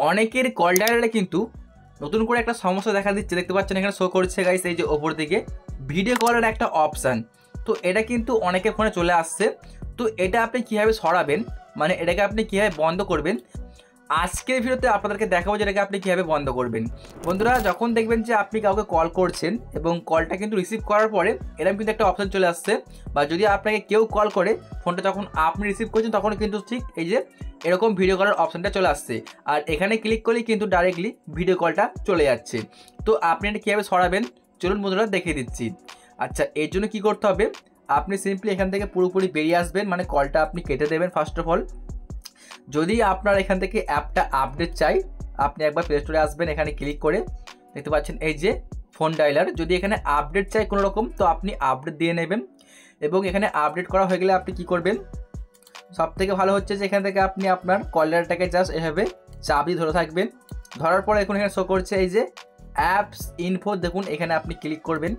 অনেকের কল ডায়ালে কিন্তু নতুন করে একটা সমস্যা দেখা দিচ্ছে, দেখতে পাচ্ছেন এখানে শো করছে গাইস এই যে ওপর দিকে ভিডিও কলের একটা অপশান। তো এটা কিন্তু অনেকের ফোনে চলে আসছে। তো এটা আপনি কীভাবে সরাবেন, মানে এটাকে আপনি কীভাবে বন্ধ করবেন, আজকের ভিডিওতে আপনাদেরকে দেখাবো যে এটাকে আপনি কীভাবে বন্ধ করবেন। বন্ধুরা, যখন দেখবেন যে আপনি কাউকে কল করছেন এবং কলটা কিন্তু রিসিভ করার পরে এরকম কিন্তু একটা অপশান চলে আসছে, বা যদি আপনাকে কেউ কল করে ফোনটা যখন আপনি রিসিভ করছেন তখন কিন্তু ঠিক এই যে এরকম ভিডিও কলের অপশানটা চলে আসছে, আর এখানে ক্লিক করলেই কিন্তু ডাইরেক্টলি ভিডিও কলটা চলে যাচ্ছে। তো আপনি এটা কীভাবে সরাবেন চলুন বন্ধুরা দেখিয়ে দিচ্ছি। আচ্ছা, এর জন্য কী করতে হবে, আপনি সিম্পলি এখান থেকে পুরোপুরি বেরিয়ে আসবেন, মানে কলটা আপনি কেটে দেবেন ফার্স্ট অফ অল। যদি আপনার এখান থেকে অ্যাপটা আপডেট চাই, আপনি একবার প্লে স্টোরে আসবেন, এখানে ক্লিক করে দেখতে পাচ্ছেন এই যে ফোন ডায়লার। যদি এখানে আপডেট চাই কোনো রকম তো আপনি আপডেট দিয়ে নেবেন, এবং এখানে আপডেট করা হয়ে গেলে আপনি কি করবেন, সব থেকে ভালো হচ্ছে যে এখান থেকে আপনি আপনার কল ডায়ালটাকে জাস্ট এভাবে চাপ দিয়ে ধরে থাকবেন। ধরার পরে এখন এখানে শো করছে এই যে অ্যাপস ইনফো, দেখুন এখানে আপনি ক্লিক করবেন।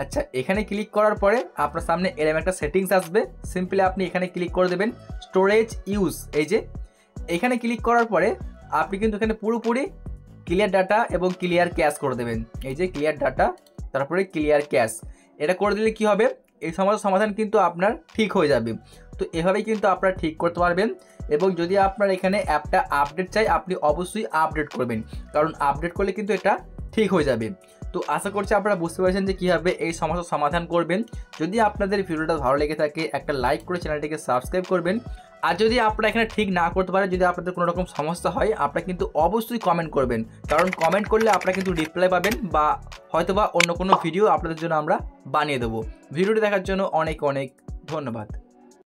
আচ্ছা, এখানে ক্লিক করার পরে আপনার সামনে এরকম একটা সেটিংস আসবে, সিম্পলি আপনি এখানে ক্লিক করে দেবেন স্টোরেজ ইউজ। এই যে এখানে ক্লিক করার পরে আপনি কিন্তু এখানে পুরোপুরি ক্লিয়ার ডাটা এবং ক্লিয়ার ক্যাশ করে দেবেন। এই যে ক্লিয়ার ডাটা তারপরে ক্লিয়ার ক্যাশ, এটা করে দিলে কি হবে, এই সমস্যার সমাধান কিন্তু আপনার ঠিক হয়ে যাবে। তো এভাবেই কিন্তু আপনারা ঠিক করতে পারবেন। এবং যদি আপনার এখানে অ্যাপটা আপডেট চাই আপনি অবশ্যই আপডেট করবেন, কারণ আপডেট করলে কিন্তু এটা ঠিক হয়ে যাবে। তো আশা করছি আপনারা বুঝতে পেরেছেন যে কীভাবে এই সমস্যার সমাধান করবেন। যদি আপনাদের ভিডিওটা ভালো লেগে থাকে একটা লাইক করে চ্যানেলটিকে সাবস্ক্রাইব করবেন। আর যদি আপনারা এখানে ঠিক না করতে পারেন, যদি আপনাদের কোনো রকম সমস্যা হয় আপনারা কিন্তু অবশ্যই কমেন্ট করবেন, কারণ কমেন্ট করলে আপনারা কিন্তু রিপ্লাই পাবেন, বা হয়তোবা অন্য কোনো ভিডিও আপনাদের জন্য আমরা বানিয়ে দেবো। ভিডিওটি দেখার জন্য অনেক অনেক ধন্যবাদ।